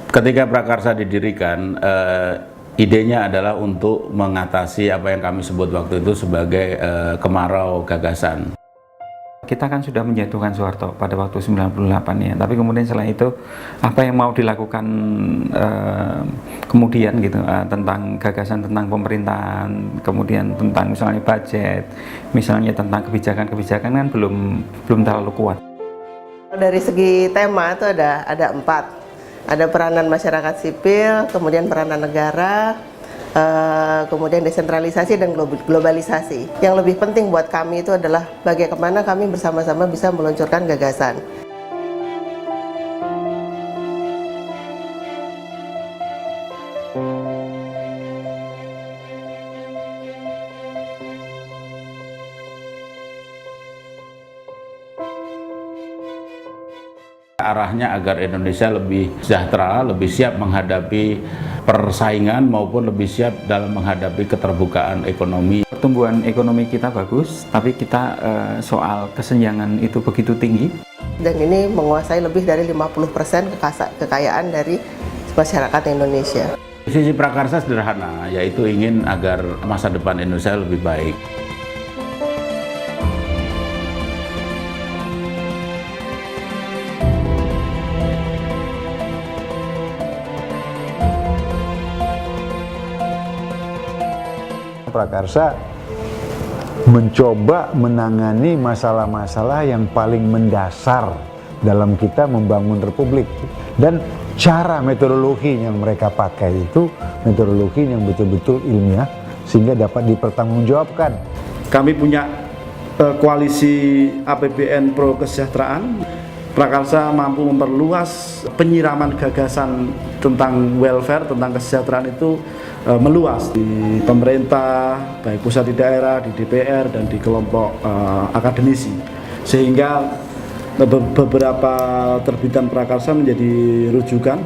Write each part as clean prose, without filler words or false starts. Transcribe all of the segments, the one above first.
Ketika Prakarsa didirikan, idenya adalah untuk mengatasi apa yang kami sebut waktu itu sebagai kemarau gagasan. Kita kan sudah menjatuhkan Soeharto pada waktu 98 ya, tapi kemudian setelah itu apa yang mau dilakukan kemudian gitu, tentang gagasan tentang pemerintahan, kemudian tentang misalnya budget, misalnya tentang kebijakan-kebijakan kan belum terlalu kuat. Dari segi tema itu ada 4. Ada peranan masyarakat sipil, kemudian peranan negara, kemudian desentralisasi dan globalisasi. Yang lebih penting buat kami itu adalah bagaimana kami bersama-sama bisa meluncurkan gagasan. Arahnya agar Indonesia lebih sejahtera, lebih siap menghadapi persaingan maupun lebih siap dalam menghadapi keterbukaan ekonomi. Pertumbuhan ekonomi kita bagus, tapi kita soal kesenjangan itu begitu tinggi. Dan ini menguasai lebih dari 50% kekayaan dari masyarakat Indonesia. Visi Prakarsa sederhana, yaitu ingin agar masa depan Indonesia lebih baik. Prakarsa mencoba menangani masalah-masalah yang paling mendasar dalam kita membangun republik, dan cara metodologi yang mereka pakai itu metodologi yang betul-betul ilmiah sehingga dapat dipertanggungjawabkan. Kami punya koalisi APBN Pro Kesejahteraan. Prakarsa mampu memperluas penyiraman gagasan tentang welfare, tentang kesejahteraan itu meluas di pemerintah, baik pusat di daerah, di DPR, dan di kelompok akademisi. Sehingga beberapa terbitan Prakarsa menjadi rujukan.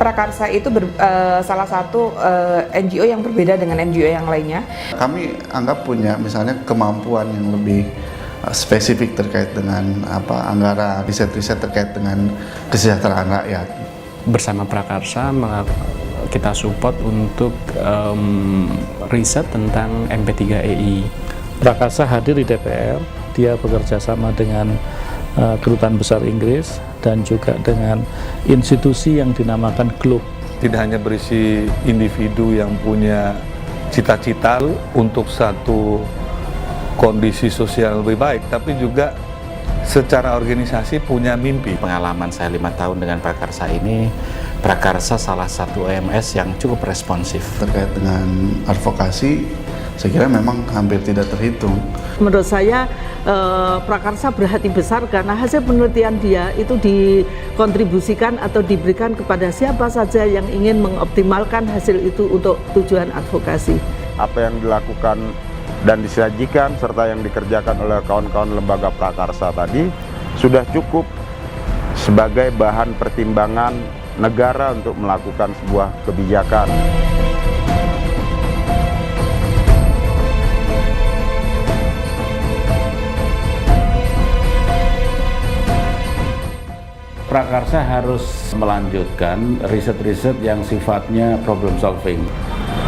Prakarsa itu salah satu NGO yang berbeda dengan NGO yang lainnya. Kami anggap punya misalnya kemampuan yang lebih spesifik terkait dengan anggaran riset-riset terkait dengan kesejahteraan rakyat. Bersama Prakarsa kita support untuk riset tentang MP3EI. Prakarsa hadir di DPR, dia bekerja sama dengan Kedutaan Besar Inggris dan juga dengan institusi yang dinamakan GLOBE. Tidak hanya berisi individu yang punya cita-cita untuk satu kondisi sosial yang lebih baik, tapi juga secara organisasi punya mimpi. Pengalaman saya 5 tahun dengan Prakarsa ini, Prakarsa salah satu OMS yang cukup responsif. Terkait dengan advokasi, saya kira memang hampir tidak terhitung. Menurut saya Prakarsa berhati besar karena hasil penelitian dia itu dikontribusikan atau diberikan kepada siapa saja yang ingin mengoptimalkan hasil itu untuk tujuan advokasi. Apa yang dilakukan dan disajikan serta yang dikerjakan oleh kawan-kawan lembaga Prakarsa tadi sudah cukup sebagai bahan pertimbangan negara untuk melakukan sebuah kebijakan. Prakarsa harus melanjutkan riset-riset yang sifatnya problem solving.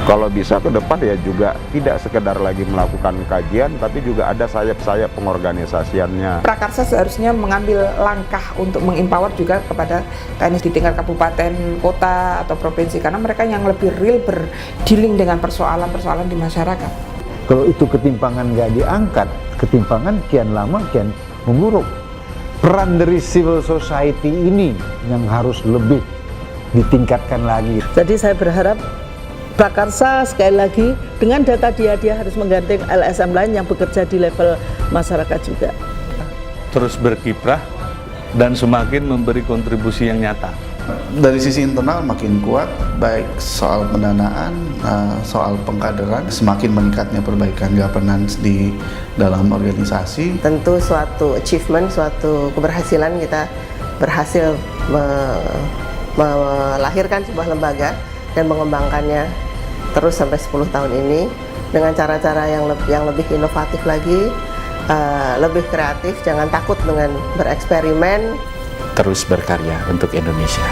Kalau bisa ke depan ya juga tidak sekedar lagi melakukan kajian, tapi juga ada sayap-sayap pengorganisasiannya. Prakarsa seharusnya mengambil langkah untuk mengempower juga kepada teknis di tingkat kabupaten, kota, atau provinsi, karena mereka yang lebih real berdealing dengan persoalan-persoalan di masyarakat. Kalau itu ketimpangan nggak diangkat, ketimpangan kian lama kian memburuk. Peran dari civil society ini yang harus lebih ditingkatkan lagi. Jadi saya berharap Prakarsa sekali lagi dengan data dia harus menggandeng LSM lain yang bekerja di level masyarakat juga. Terus berkiprah dan semakin memberi kontribusi yang nyata. Dari sisi internal makin kuat, baik soal pendanaan, soal pengkaderan, semakin meningkatnya perbaikan governance di dalam organisasi. Tentu suatu achievement, suatu keberhasilan kita berhasil melahirkan sebuah lembaga dan mengembangkannya terus sampai 10 tahun ini dengan cara-cara yang lebih inovatif lagi, lebih kreatif, jangan takut dengan bereksperimen. Terus berkarya untuk Indonesia.